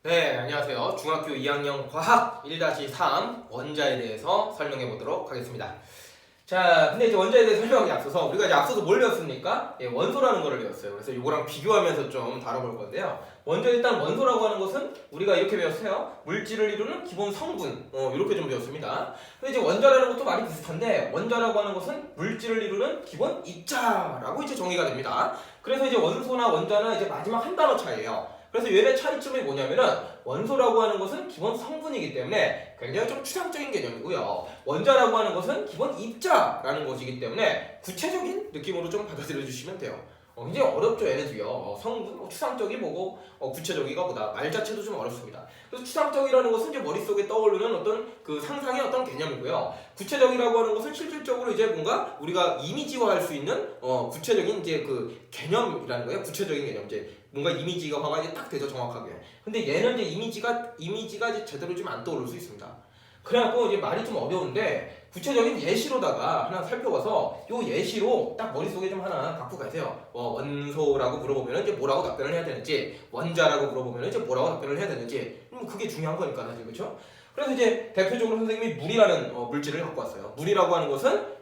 네, 안녕하세요. 중학교 2학년 과학 1-3 원자에 대해서 설명해 보도록 하겠습니다. 자, 근데 이제 원자에 대해서 설명하기 앞서서 우리가 이제 앞서서 뭘 배웠습니까? 예, 원소라는 거를 배웠어요. 그래서 이거랑 비교하면서 좀 다뤄볼 건데요. 먼저 일단 원소라고 하는 것은 우리가 이렇게 배웠어요. 물질을 이루는 기본 성분, 이렇게 좀 배웠습니다. 근데 이제 원자라는 것도 말이 비슷한데 원자라고 하는 것은 물질을 이루는 기본 입자라고 이제 정의가 됩니다. 그래서 이제 원소나 원자는 이제 마지막 한 단어 차이예요. 그래서 얘네 차이점이 뭐냐면은 원소라고 하는 것은 기본 성분이기 때문에 굉장히 좀 추상적인 개념이고요. 원자라고 하는 것은 기본 입자라는 것이기 때문에 구체적인 느낌으로 좀 받아들여 주시면 돼요. 굉장히 어렵죠, 얘네도요. 성분, 추상적이 뭐고 구체적이가 뭐다. 말 자체도 좀 어렵습니다. 그래서 추상적이라는 것은 이제 머릿속에 떠오르는 어떤 그 상상의 어떤 개념이고요. 구체적이라고 하는 것은 실질적으로 이제 뭔가 우리가 이미지화할 수 있는 구체적인 이제 그 개념이라는 거예요. 구체적인 개념. 이제 뭔가 이미지화가 이제 딱 되죠, 정확하게. 근데 얘는 이제 이미지가 이제 제대로 좀 안 떠오를 수 있습니다. 그래갖고 이제 말이 좀 어려운데 구체적인 예시로다가 하나 살펴봐서 요 예시로 딱 머릿속에 좀 하나 갖고 가세요. 원소라고 물어보면 이제 뭐라고 답변을 해야 되는지, 원자라고 물어보면 이제 뭐라고 답변을 해야 되는지, 그게 중요한 거니까 사실, 그렇죠? 그래서 이제 대표적으로 선생님이 물이라는 물질을 갖고 왔어요. 물이라고 하는 것은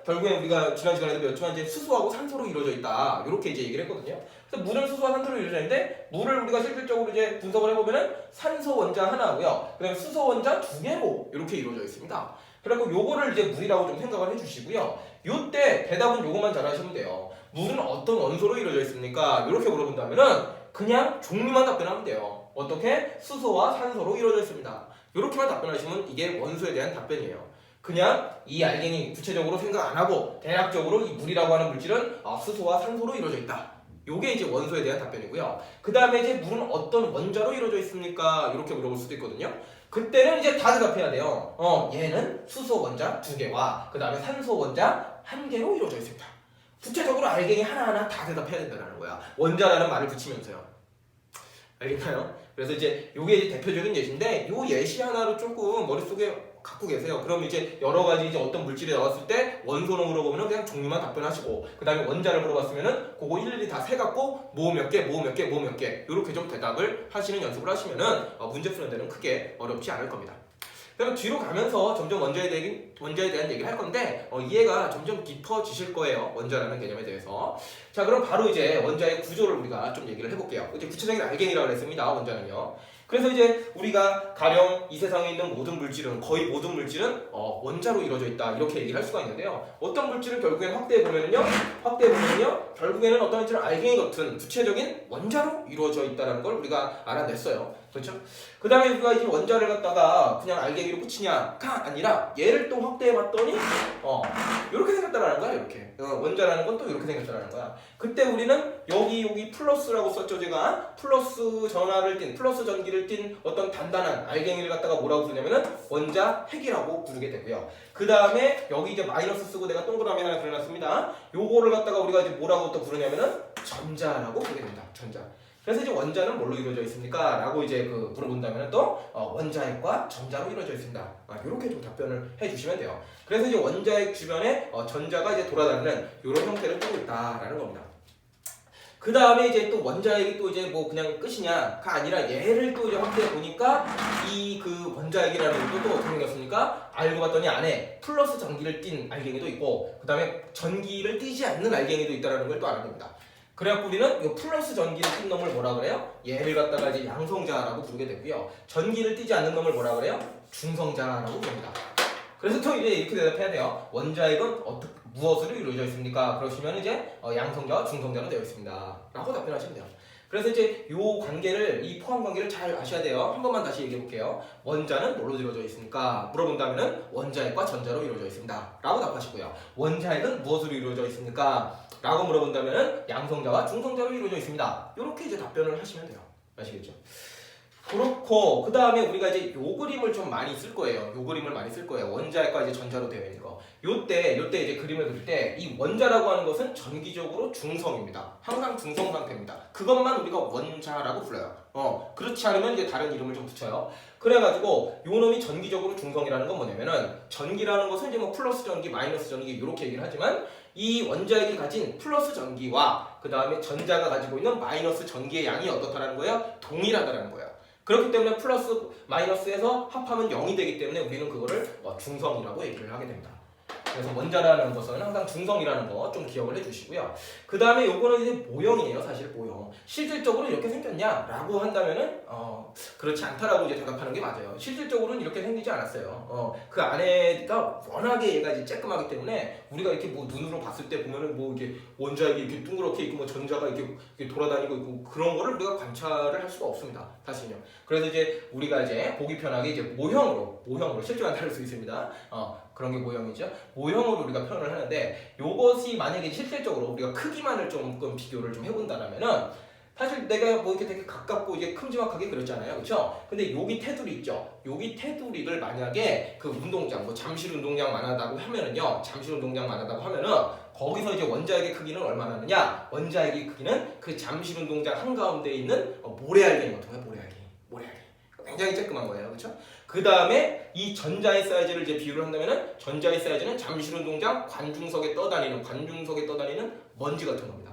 결국에 우리가 지난 시간에도 배웠지만 이제 수소하고 산소로 이루어져 있다. 이렇게 이제 얘기를 했거든요. 그래서 물은 수소와 산소로 이루어져 있는데 물을 우리가 실질적으로 이제 분석을 해보면은 산소 원자 하나고요. 그다음에 수소 원자 2개로 이렇게 이루어져 있습니다. 그리고 요거를 이제 물이라고 좀 생각을 해주시고요. 요때 대답은 요것만 잘 하시면 돼요. 물은 어떤 원소로 이루어져 있습니까? 이렇게 물어본다면은 그냥 종류만 답변하면 돼요. 어떻게? 수소와 산소로 이루어져 있습니다. 이렇게만 답변하시면 이게 원소에 대한 답변이에요. 그냥 이 알갱이 구체적으로 생각 안 하고 대략적으로 이 물이라고 하는 물질은 수소와 산소로 이루어져 있다. 요게 이제 원소에 대한 답변이고요. 그 다음에 이제 물은 어떤 원자로 이루어져 있습니까? 이렇게 물어볼 수도 있거든요. 그때는 이제 다 대답해야 돼요. 얘는 수소 원자 2개와 그 다음에 산소 원자 1개로 이루어져 있습니다. 구체적으로 알갱이 하나하나 다 대답해야 된다는 거야. 원자라는 말을 붙이면서요. 알겠나요? 그래서 이제 요게 이제 대표적인 예시인데 요 예시 하나로 조금 머릿속에 갖고 계세요. 그럼 이제 여러 가지 이제 어떤 물질이 나왔을 때 원소로 물어보면 그냥 종류만 답변하시고 그 다음에 원자를 물어봤으면은 그거 일일이 다 세갖고 뭐 몇 개, 뭐 몇 개, 뭐 몇 개 이렇게 좀 대답을 하시는 연습을 하시면은 문제 푸는 데는 크게 어렵지 않을 겁니다. 그럼 뒤로 가면서 점점 원자에 대한 얘기를 할 건데 이해가 점점 깊어지실 거예요. 원자라는 개념에 대해서. 자, 그럼 바로 이제 원자의 구조를 우리가 좀 얘기를 해볼게요. 이제 구체적인 알갱이라고 했습니다. 원자는요. 그래서 이제 우리가 가령 이 세상에 있는 모든 물질은 거의 모든 물질은 원자로 이루어져 있다 이렇게 얘기를 할 수가 있는데요. 어떤 물질은 결국엔 확대해 보면요 결국에는 어떤 물질은 알갱이 같은 구체적인 원자로 이루어져 있다는 걸 우리가 알아냈어요. 그렇죠? 그 다음에 우리가 이 원자를 갖다가 그냥 알갱이로 붙이냐가 아니라 얘를 또 확대해 봤더니 이렇게 생겼다라는 거야. 이렇게 원자라는 건 또 이렇게 생겼다라는 거야. 그때 우리는 여기 플러스라고 썼죠. 제가 플러스 전기를 띤 어떤 단단한 알갱이를 갖다가 뭐라고 부르냐면은 원자 핵이라고 부르게 되고요. 그 다음에 여기 이제 마이너스 쓰고 내가 동그라미 하나 그려놨습니다. 요거를 갖다가 우리가 이제 뭐라고 또 부르냐면은 전자라고 부르게 됩니다. 전자. 그래서 이제 원자는 뭘로 이루어져 있습니까? 라고 이제 물어본다면 또 원자핵과 전자로 이루어져 있습니다. 이렇게 좀 답변을 해주시면 돼요. 그래서 이제 원자핵 주변에 전자가 이제 돌아다니는 이런 형태를 띠고 있다라는 겁니다. 그 다음에 이제 또 원자핵이 또 이제 뭐 그냥 끝이냐가 아니라 얘를 또 이제 확대해 보니까 이 그 원자핵이라는 것도 또 어떻게 생겼습니까? 알고 봤더니 안에 플러스 전기를 띤 알갱이도 있고 그 다음에 전기를 띠지 않는 알갱이도 있다는 걸 또 알아냅니다. 그래갖고 우리는 이 플러스 전기를 띤 놈을 뭐라 그래요? 얘를 갖다가 이제 양성자라고 부르게 되고요. 전기를 띠지 않는 놈을 뭐라 그래요? 중성자라고 부릅니다. 그래서 또 이제 이렇게 대답해야 돼요. 원자핵은 무엇으로 이루어져 있습니까? 그러시면 이제 양성자와 중성자로 되어 있습니다. 라고 답변하시면 돼요. 그래서 이제 요 관계를, 이 포함 관계를 잘 아셔야 돼요. 한 번만 다시 얘기해 볼게요. 원자는 뭘로 이루어져 있습니까? 물어본다면은 원자핵과 전자로 이루어져 있습니다. 라고 답하시고요. 원자핵은 무엇으로 이루어져 있습니까? 라고 물어본다면은 양성자와 중성자로 이루어져 있습니다. 이렇게 이제 답변을 하시면 돼요. 아시겠죠? 그렇고 그 다음에 우리가 이제 요 그림을 좀 많이 쓸 거예요. 요 그림을 많이 쓸 거예요. 원자핵과 이제 전자로 되어 있는 거. 요때 이제 그림을 그릴 때 이 원자라고 하는 것은 전기적으로 중성입니다. 항상 중성 상태입니다. 그것만 우리가 원자라고 불러요. 그렇지 않으면 이제 다른 이름을 좀 붙여요. 그래가지고 요 놈이 전기적으로 중성이라는 건 뭐냐면은 전기라는 것은 이제 뭐 플러스 전기, 마이너스 전기 이렇게 얘기를 하지만 이 원자핵이 가진 플러스 전기와 그 다음에 전자가 가지고 있는 마이너스 전기의 양이 어떻다라는 거예요? 동일하다라는 거예요. 그렇기 때문에 플러스 마이너스에서 합하면 0이 되기 때문에 우리는 그거를 중성이라고 얘기를 하게 됩니다. 그래서 원자라는 것은 항상 중성이라는 거 좀 기억을 해주시고요. 그 다음에 요거는 이제 모형이에요. 사실 모형. 실질적으로 이렇게 생겼냐라고 한다면은 그렇지 않다라고 이제 대답하는 게 맞아요. 실질적으로는 이렇게 생기지 않았어요. 그 안에가 워낙에 얘가 이제 쬐끔하기 때문에 우리가 이렇게 뭐 눈으로 봤을 때 보면은 뭐 이게 원자핵이 이렇게 둥그렇게 있고 뭐 전자가 이렇게 돌아다니고 있고 그런 거를 우리가 관찰을 할 수가 없습니다. 사실요. 그래서 이제 우리가 이제 보기 편하게 이제 모형으로 실제로는 다를 수 있습니다. 그런 게 모형이죠. 모형으로 우리가 표현을 하는데 요것이 만약에 실질적으로 우리가 크기만을 조금 비교를 좀 해본다면은 사실 내가 뭐 이렇게 되게 가깝고 이제 큼지막하게 그렸잖아요. 그렇죠? 근데 여기 테두리 있죠. 여기 테두리를 만약에 그 운동장, 뭐 잠실 운동장만 하다고 하면은요. 잠실 운동장만 하다고 하면은 거기서 이제 원자핵의 크기는 얼마나 하느냐? 원자핵의 크기는 그 잠실 운동장 한가운데 있는 모래알갱이 같은 거예요. 모래알갱이. 굉장히 쬐끔한 거예요. 그렇죠? 그 다음에 이 전자의 사이즈를 이제 비유를 한다면은 전자의 사이즈는 잠실 운동장 관중석에 떠다니는 먼지 같은 겁니다.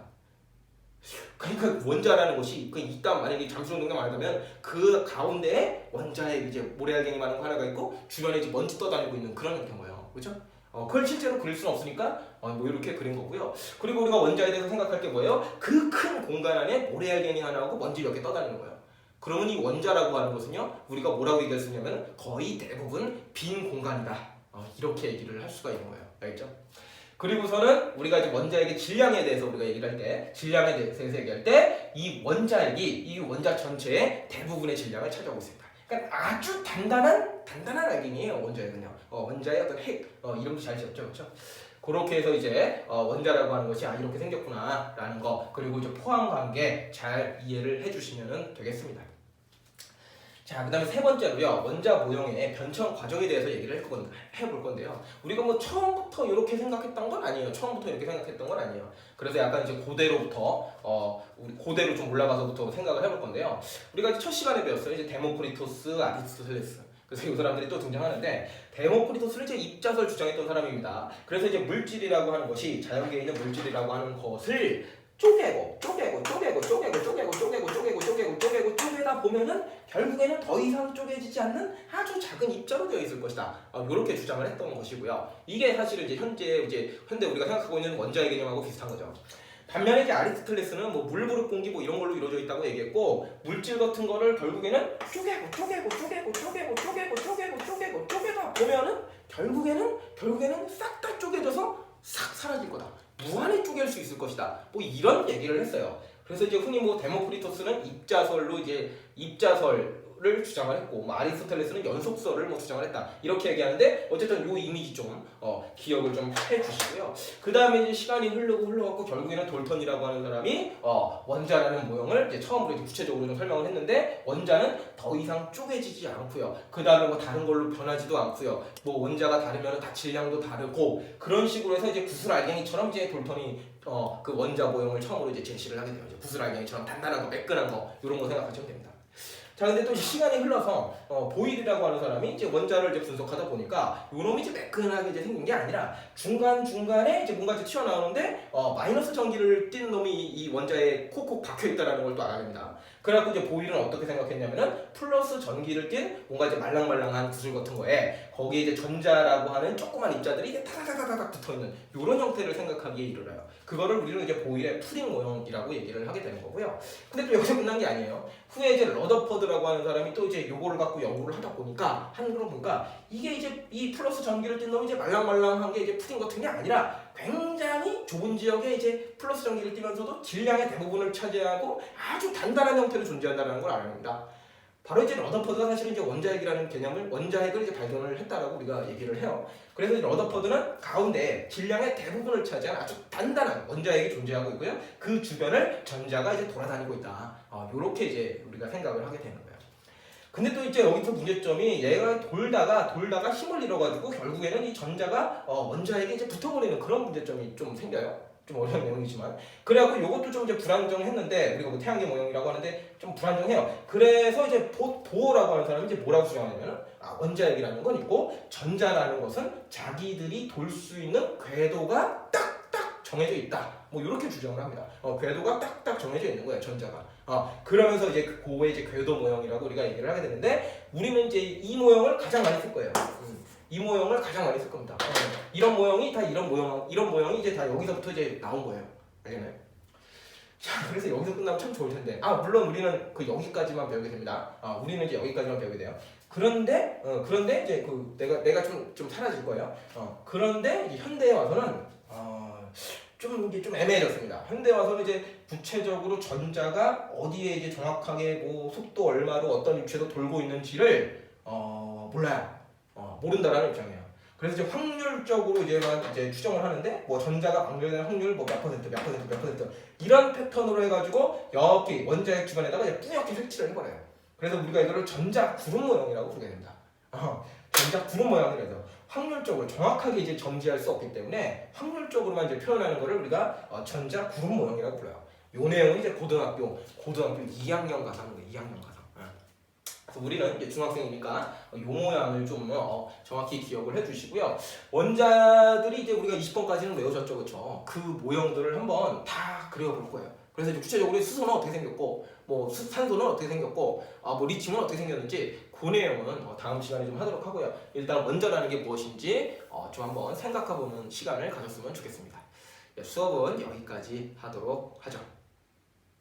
그러니까 원자라는 것이 일단 만약에 잠실 운동장 말하자면 그 가운데에 원자에 이제 모래알갱이 많은 거 하나가 있고 주변에 이제 먼지 떠다니고 있는 그런 형태인 거예요. 그렇죠? 그걸 실제로 그릴 수는 없으니까 뭐 이렇게 그린 거고요. 그리고 우리가 원자에 대해서 생각할 게 뭐예요? 그 큰 공간 안에 모래알갱이 하나하고 먼지 몇 개 떠다니는 거예요. 그러면 이 원자라고 하는 것은요, 우리가 뭐라고 얘기할 수 있냐면 거의 대부분 빈 공간이다. 이렇게 얘기를 할 수가 있는 거예요. 알겠죠? 그리고서는 우리가 이제 원자핵의 질량에 대해서 우리가 얘기를 할 때, 질량에 대해서 얘기할 때, 이 원자핵이 이 원자 전체의 대부분의 질량을 차지하고 있습니다. 그러니까 아주 단단한 핵이에요. 원자핵은요. 원자의 어떤 핵, 이름도 잘 지었죠, 그렇죠? 그렇게 해서 이제 원자라고 하는 것이 이렇게 생겼구나라는 거, 그리고 이제 포함 관계 잘 이해를 해주시면 되겠습니다. 자, 그 다음에 세 번째로요, 원자 모형의 변천 과정에 대해서 얘기를 해볼 건데요. 우리가 뭐 처음부터 이렇게 생각했던 건 아니에요. 그래서 약간 이제 고대로부터, 우리 고대로 좀 올라가서부터 생각을 해볼 건데요. 우리가 이제 첫 시간에 배웠어요. 이제 데모크리토스, 아리스토텔레스. 그래서 이 사람들이 또 등장하는데, 데모크리토스는 이제 입자설 주장했던 사람입니다. 그래서 이제 물질이라고 하는 것이, 자연계에 있는 물질이라고 하는 것을 쪼개다 보면은 결국에는 더 이상 쪼개지지 않는 아주 작은 입자로 되어 있을 것이다. 이렇게 주장을 했던 것이고요. 이게 사실은 이제 현대 우리가 생각하고 있는 원자의 개념하고 비슷한 거죠. 반면에 이제 아리스토텔레스는 뭐 물부릇 공기 뭐 이런 걸로 이루어져 있다고 얘기했고, 물질 같은 거를 결국에는 쪼개다 보면은 결국에는 싹 다 쪼개져서 싹 사라질 거다. 무한히 쪼갤 수 있을 것이다. 뭐 이런 얘기를 했어요. 그래서 이제 흔히 뭐 데모크리토스는 입자설을 주장을 했고, 뭐 아리스토텔레스는 연속설을 뭐 주장을 했다. 이렇게 얘기하는데 어쨌든 요 이미지 좀 기억을 좀 해주시고요. 그 다음에 이제 시간이 흘러갖고 결국에는 돌턴이라고 하는 사람이 원자라는 모형을 이제 처음으로 이제 구체적으로 좀 설명을 했는데, 원자는 더 이상 쪼개지지 않고요. 그 다음에 뭐 다른 걸로 변하지도 않고요. 뭐 원자가 다르면 다 질량도 다르고, 그런 식으로 해서 이제 구슬알갱이처럼 이제 돌턴이 그 원자 모형을 처음으로 이제 제시를 하게 돼요. 구슬알갱이처럼 단단한 거, 매끈한 거, 이런 거 생각하시면 됩니다. 자, 근데 또 시간이 흘러서 보일이라고 하는 사람이 이제 원자를 이제 분석하다 보니까 요놈이 이제 매끈하게 이제 생긴 게 아니라 중간중간에 이제 뭔가 이제 튀어나오는데 마이너스 전기를 띠는 놈이 이 원자에 콕콕 박혀 있다라는 걸 또 알아냅니다. 그래갖고 이제 보일은 어떻게 생각했냐면은 플러스 전기를 띈 뭔가 이제 말랑말랑한 구슬 같은 거에 거기에 이제 전자라고 하는 조그만 입자들이 이제 타다다다닥 붙어 있는 요런 형태를 생각하기에 이르러요. 그거를 우리는 이제 보일의 푸딩 모형이라고 얘기를 하게 되는 거고요. 근데 또 여기서 끝난 게 아니에요. 후에 이제 러더퍼드라고 하는 사람이 또 이제 요거를 갖고 연구를 하다 보니까 이게 이제 이 플러스 전기를 띈 놈이 이제 말랑말랑한 게 이제 푸딩 같은 게 아니라 굉장히 좁은 지역에 이제 플러스 전기를 띠면서도 질량의 대부분을 차지하고 아주 단단한 형태로 존재한다는 걸 알아냅니다. 바로 이제 러더퍼드가 사실은 이제 원자핵이라는 개념을, 원자핵을 이제 발견을 했다라고 우리가 얘기를 해요. 그래서 이제 러더퍼드는 가운데 질량의 대부분을 차지한 아주 단단한 원자핵이 존재하고 있고요. 그 주변을 전자가 이제 돌아다니고 있다. 요렇게 이제 우리가 생각을 하게 되는 거예요. 근데 또 이제 여기서 문제점이 얘가 돌다가 힘을 잃어가지고 결국에는 이 전자가 원자핵에 이제 붙어버리는 그런 문제점이 좀 생겨요. 좀 어려운 내용이지만, 그래갖고 이것도 좀 이제 불안정했는데, 우리가 뭐 태양계 모형이라고 하는데 좀 불안정해요. 그래서 이제 보어라고 하는 사람이 이제 뭐라고 주장하냐면, 원자핵이라는 건 있고 전자라는 것은 자기들이 돌 수 있는 궤도가 딱 정해져 있다. 뭐 이렇게 주장을 합니다. 궤도가 딱딱 정해져 있는 거예요, 전자가. 그러면서 이제 그거의 이제 궤도 모형이라고 우리가 얘기를 하게 되는데 우리는 이제 이 모형을 가장 많이 쓸 거예요. 이 모형을 가장 많이 쓸 겁니다. 이런 모형이 다 이런 모형이 이제 다 여기서부터 이제 나온 거예요. 알겠나요? 자, 그래서 여기서 끝나면 참 좋을 텐데. 물론 우리는 그 여기까지만 배우게 됩니다. 우리는 이제 여기까지만 배우게 돼요. 그런데 이제 그 내가 좀 사라질 거예요. 그런데 이제 현대에 와서는 좀 이게 좀 애매해졌습니다. 현대에 와서는 이제 구체적으로 전자가 어디에 이제 정확하게 뭐 속도 얼마로 어떤 위치에서 돌고 있는지를 몰라요. 모른다라는 입장이에요. 그래서 이제 확률적으로 이제 추정을 하는데 뭐 전자가 방전될 확률 뭐 몇 퍼센트 이런 패턴으로 해가지고 여기 원자핵 주변에다가 이제 뿌옇게 색칠을 해버려요. 그래서 우리가 이거를 전자 구름 모형이라고 부르게 됩니다. 전자 구름 모양이라서 확률적으로 정확하게 이제 점지할 수 없기 때문에 확률적으로만 이제 표현하는 거를 우리가 전자 구름 모형이라고 불러요. 요 내용은 이제 고등학교 2학년 가서 하는 거예요. 2학년 가서. 그래서 우리는 이제 중학생이니까 요 모양을 좀 정확히 기억을 해주시고요. 원자들이 이제 우리가 20번까지는 외워졌죠, 그렇죠? 그 모형들을 한번 다 그려볼 거예요. 그래서 이제 구체적으로 수소는 어떻게 생겼고, 뭐 산소는 어떻게 생겼고, 뭐 리튬은 어떻게 생겼는지 그 내용은 다음 시간에 좀 하도록 하고요. 일단 원자라는 게 무엇인지 좀 한번 생각해보는 시간을 가졌으면 좋겠습니다. 수업은 여기까지 하도록 하죠.